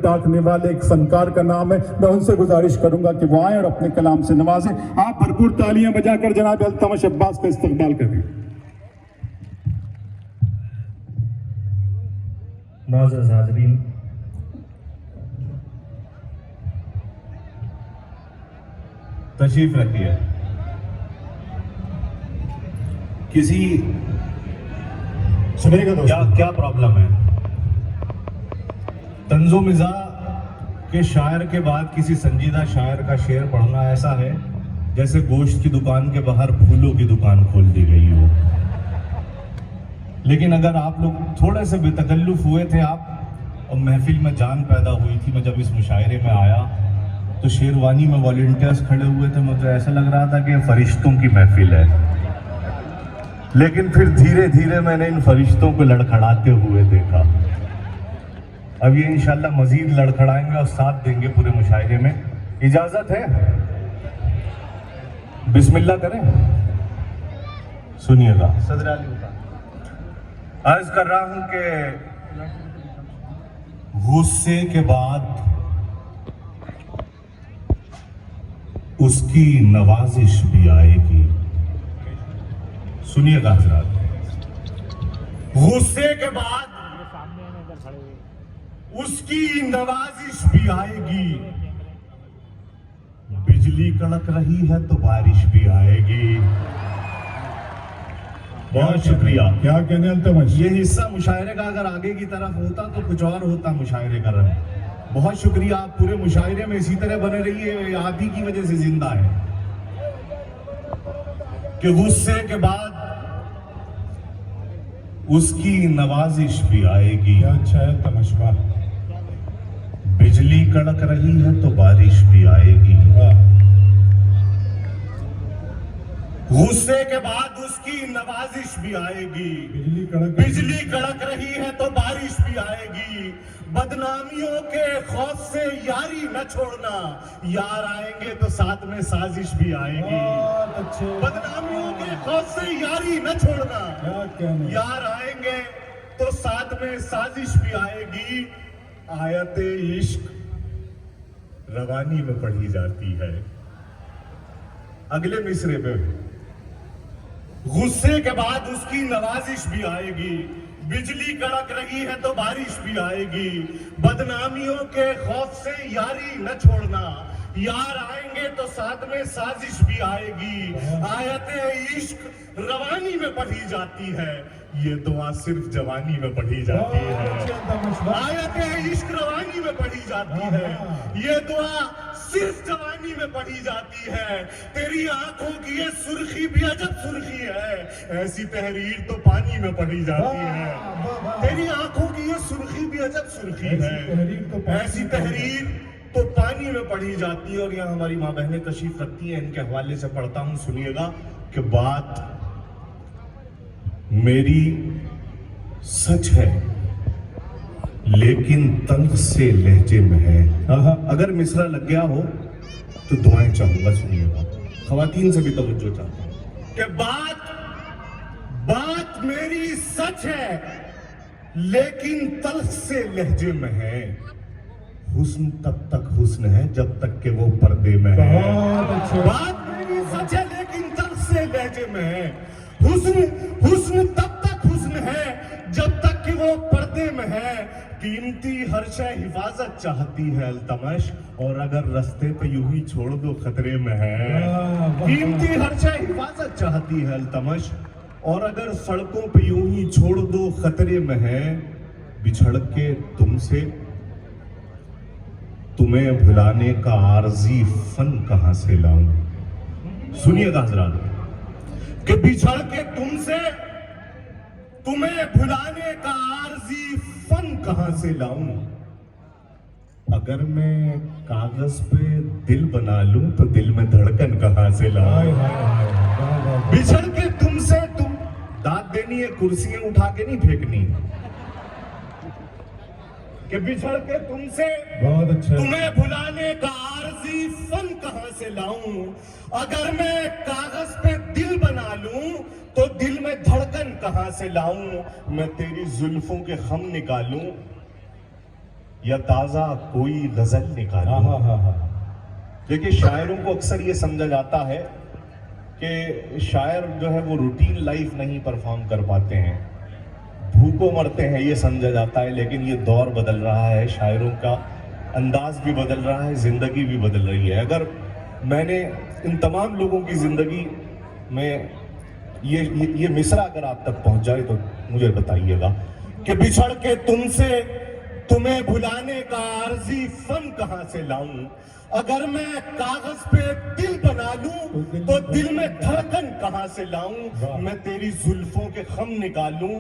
टाकने वाले एक फनकार का नाम है, मैं उनसे गुजारिश करूंगा कि वो आए और अपने कलाम से नवाजें। आप भरपूर तालियां बजाकर जनाब अल्तमश अब्बास का इस्तकबाल करें। मुअज़्ज़ज़ हाज़रीन, तशरीफ रखिए। किसी सुनेगा दोस्तों, क्या प्रॉब्लम है? तंज़ो मिज़ा के शायर के बाद किसी संजीदा शायर का शेर पढ़ना ऐसा है जैसे गोश्त की दुकान के बाहर फूलों की दुकान खोल दी गई हो। लेकिन अगर आप लोग थोड़े से बेतकल्लुफ़ हुए थे आप और महफिल में जान पैदा हुई थी, मैं जब इस मुशायरे में आया तो शेरवानी में वॉलंटियर्स खड़े हुए थे, मुझे ऐसा लग रहा था कि फरिश्तों की महफिल है। लेकिन फिर धीरे धीरे मैंने इन फरिश्तों को लड़खड़ाते हुए देखा। अब ये इंशाल्लाह मजीद लड़खड़ाएंगे और साथ देंगे पूरे मुशायरे में। इजाजत है? बिस्मिल्लाह करें। सुनिएगा। सदर अली अर्ज कर रहा हूं कि गुस्से के बाद उसकी नवाजिश भी आएगी। सुनिएगा हज़रात, गुस्से के बाद उसकी नवाजिश भी आएगी। बिजली कड़क रही है तो बारिश भी आएगी। बहुत शुक्रिया। क्या कहने अल्तमश, ये हिस्सा मुशायरे का अगर आगे की तरफ होता तो कुछ और होता मुशायरे का रंग। बहुत शुक्रिया, आप पूरे मुशायरे में इसी तरह बने रहिए, आप ही की वजह से जिंदा है। कि गुस्से के बाद उसकी नवाजिश भी आएगी। क्या अच्छा है तमशबा। बिजली कड़क रही है तो बारिश भी आएगी। गुस्से के बाद उसकी नवाजिश भी आएगी। बिजली कड़क रही है तो बारिश भी आएगी। बदनामियों के खौफ से यारी न छोड़ना, यार आएंगे तो साथ में साजिश भी आएगी। बदनामियों के खौफ से यारी न छोड़ना, यार आएंगे तो साथ में साजिश भी आएगी। आयते इश्क रवानी में पढ़ी जाती है। अगले मिसरे पे गुस्से के बाद उसकी नवाजिश भी आएगी। बिजली कड़क रही है तो बारिश भी आएगी। बदनामियों के खौफ से यारी न छोड़ना, यार आएंगे तो साथ में साजिश भी आएगी। आयते इश्क रवानी में पढ़ी जाती है, ये दुआ सिर्फ जवानी में पढ़ी जाती है। आयते इश्क रवानी में पढ़ी जाती है, ये दुआ सिर्फ जवानी में पढ़ी जाती है। तेरी आंखों की ये सुर्खी भी अजब सुर्खी है, ऐसी तहरीर तो पानी में पढ़ी जाती है। तेरी आंखों की ये सुर्खी भी अजब सुर्खी है, ऐसी तहरीर तो पानी में पढ़ी जाती है। और यहाँ हमारी माँ बहनें तशरीफ रखती हैं, इनके हवाले से पढ़ता हूँ, सुनिएगा। कि बात मेरी सच है लेकिन तल्ख से लहजे में है। अगर मिसरा लग गया हो तो दुआएं चाहूंगा, सुनिएगा। खवातीन से भी तवज्जो चाहता हूं कि बात मेरी सच है लेकिन तल्ख से लहजे में है। हुस्न तब तक हुस्न है जब तक कि वो पर्दे में है। बात मेरी सच है लेकिन तल्ख से लहजे में है। हुस्न तब तक हुस्न है जब तक कि वो पर्दे में है। कीमती हर शय हिफाजत चाहती है अल्तमश, और अगर रास्ते पे यूं ही छोड़ दो खतरे में है। कीमती हर शय हिफाजत चाहती है अल्तमश, और अगर सड़कों पे यूं ही छोड़ दो खतरे में है। बिछड़ के तुमसे तुम्हें भुलाने का आरजी फन कहां से लाऊं। सुनिएगा हजरात, कि बिछड़ के तुमसे तुम्हें भुलाने का आरजी फन कहां से लाऊं। अगर मैं कागज पे दिल बना लूं तो दिल में धड़कन कहां से लाऊं। बिछड़ के तुमसे तुम दाद देनी है, कुर्सियां उठा के नहीं फेंकनी। कि बिछड़ के तुमसे बहुत अच्छा, तुम्हें भुलाने का आरजी फन कहां से लाऊं। अगर मैं कागज पे दिल बना लूं तो दिल में धड़कन कहां से लाऊं। मैं तेरी जुल्फों के खम निकालूं या ताजा कोई गजल निकालूं। देखिए, शायरों को अक्सर ये समझा जाता है कि शायर जो है वो रूटीन लाइफ नहीं परफॉर्म कर पाते हैं, भूखों मरते हैं, ये समझा जाता है। लेकिन ये दौर बदल रहा है, शायरों का अंदाज भी बदल रहा है, जिंदगी भी बदल रही है। अगर मैंने इन तमाम लोगों की जिंदगी में ये मिसरा अगर आप तक पहुंच जाए तो मुझे बताइएगा कि बिछड़ के तुमसे तुम्हें भुलाने का आरजी फन कहां से लाऊं। अगर मैं कागज पे दिल बना लूं तो दिल में धड़कन कहां से लाऊं। मैं तेरी जुल्फों के खम निकालूं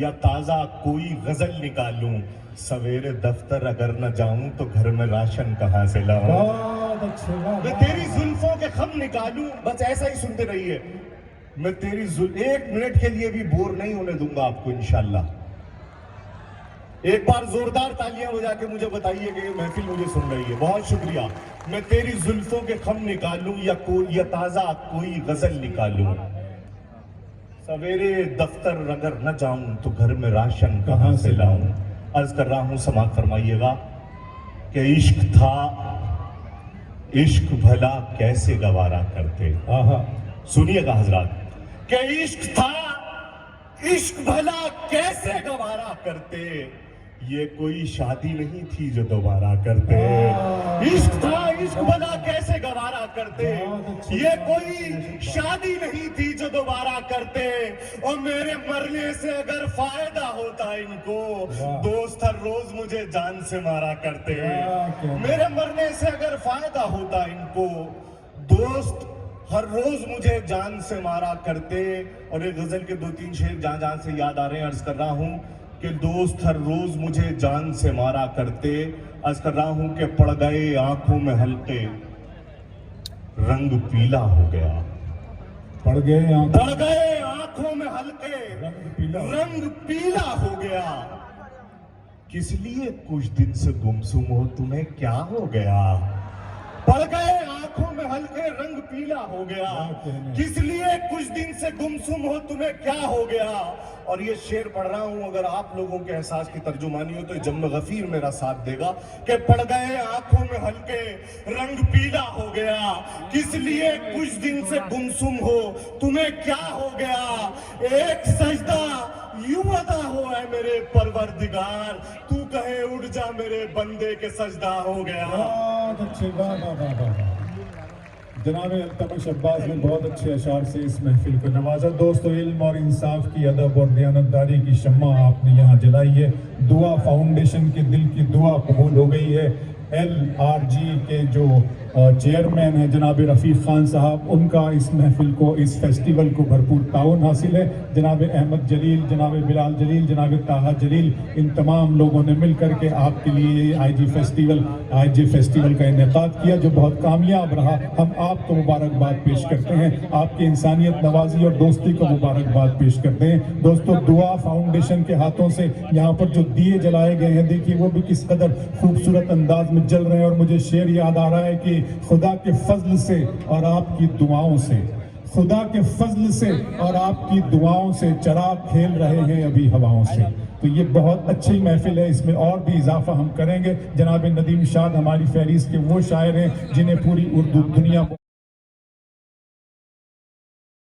या ताजा कोई गजल निकालूं। सवेरे दफ्तर अगर न जाऊं तो घर में राशन कहां से लाऊं। मैं तेरी जुल्फों के खम निकालूं, बस ऐसा ही सुनते रहिए। मैं तेरी एक मिनट के लिए भी बोर नहीं होने दूंगा आपको इंशाल्लाह। एक बार जोरदार तालियां बजा के मुझे बताइए कि ये महफिल मुझे सुन रही है। बहुत शुक्रिया। मैं तेरी जुल्फों के खम निकालूं या ताजा कोई गजल निकालूं। सवेरे दफ्तर अगर न जाऊं तो घर में राशन कहां से लाऊं। अर्ज कर रहा हूं, समाअत फरमाइएगा कि इश्क था, इश्क भला कैसे गवारा करते। सुनिएगा हजरात, कि इश्क था, इश्क भला कैसे गवारा करते। ये कोई शादी नहीं थी जो दोबारा करते। इश्क था, इश्क भला कैसे गवारा करते। ये कोई शादी नहीं थी जो दोबारा करते। और मेरे मरने से अगर फायदा होता इनको, दोस्त हर रोज मुझे जान से मारा करते। मेरे मरने से अगर फायदा होता इनको, दोस्त हर रोज मुझे जान से मारा करते। और एक गजल के 2-3 शेर जहां जहां से याद आ रहे हैं, अर्ज कर रहा हूं कि दोस्त हर रोज मुझे जान से मारा करते। अर्ज कर रहा हूं कि पड़ गए आंखों में हल्के, रंग पीला हो गया। पड़ गए आंखों में हल्के, रंग पीला हो गया। किस लिए कुछ दिन से गुमसुम हो, तुम्हें क्या हो गया। पड़ गए आंखों में हल्के, रंग पीला हो गया। किस लिए कुछ दिन से गुमसुम हो, तुम्हें क्या हो गया। और ये शेर पढ़ रहा हूं, अगर आप लोगों के एहसास की तर्जुमानी हो तो जम गफीर मेरा साथ देगा कि पड़ गए आंखों में हल्के, रंग पीला हो गया। किस लिए कुछ दिन से गुमसुम हो, तुम्हें क्या हो गया। एक सजदा यूं अदा हो है मेरे परवरदिगार, तू कहे उठ जा मेरे बंदे के सजदा हो गया। बहुत अच्छे, वाह। जनाब अल्तमश अब्बास ने बहुत अच्छे अशार से इस महफिल को नवाजा। दोस्तों, इल्म और इंसाफ की, अदब और दयानतदारी की शम्मा आपने यहाँ जलाई है। दुआ फाउंडेशन के दिल की दुआ कबूल हो गई है। LRG के जो चेयरमैन हैं जनाब रफ़ीक खान साहब, उनका इस महफिल को, इस फेस्टिवल को भरपूर ताउन हासिल है। जनाब अहमद जलील, जनाब बिलाल जलील, जनाब ताहा जलील, इन तमाम लोगों ने मिल करके आपके लिए IG फेस्टिवल का इनेकाद किया जो बहुत कामयाब रहा। हम आपको मुबारकबाद पेश करते हैं, आपकी इंसानियत नवाजी और दोस्ती को मुबारकबाद पेश करते हैं। दोस्तों, दुआ फाउंडेशन के हाथों से यहाँ पर जो दिए जलाए गए हैं, देखिए वो भी किस कदर खूबसूरत अंदाज में जल रहे हैं। और मुझे शेर याद आ रहा है कि खुदा के फजल से और आपकी दुआओं से, खुदा के फजल से और आपकी दुआओं से चिराग खेल रहे हैं अभी हवाओं से। तो ये बहुत अच्छी महफिल है, इसमें और भी इजाफा हम करेंगे। जनाब नदीम शाद हमारी फहरिस्त के वो शायर हैं जिन्हें पूरी उर्दू दुनिया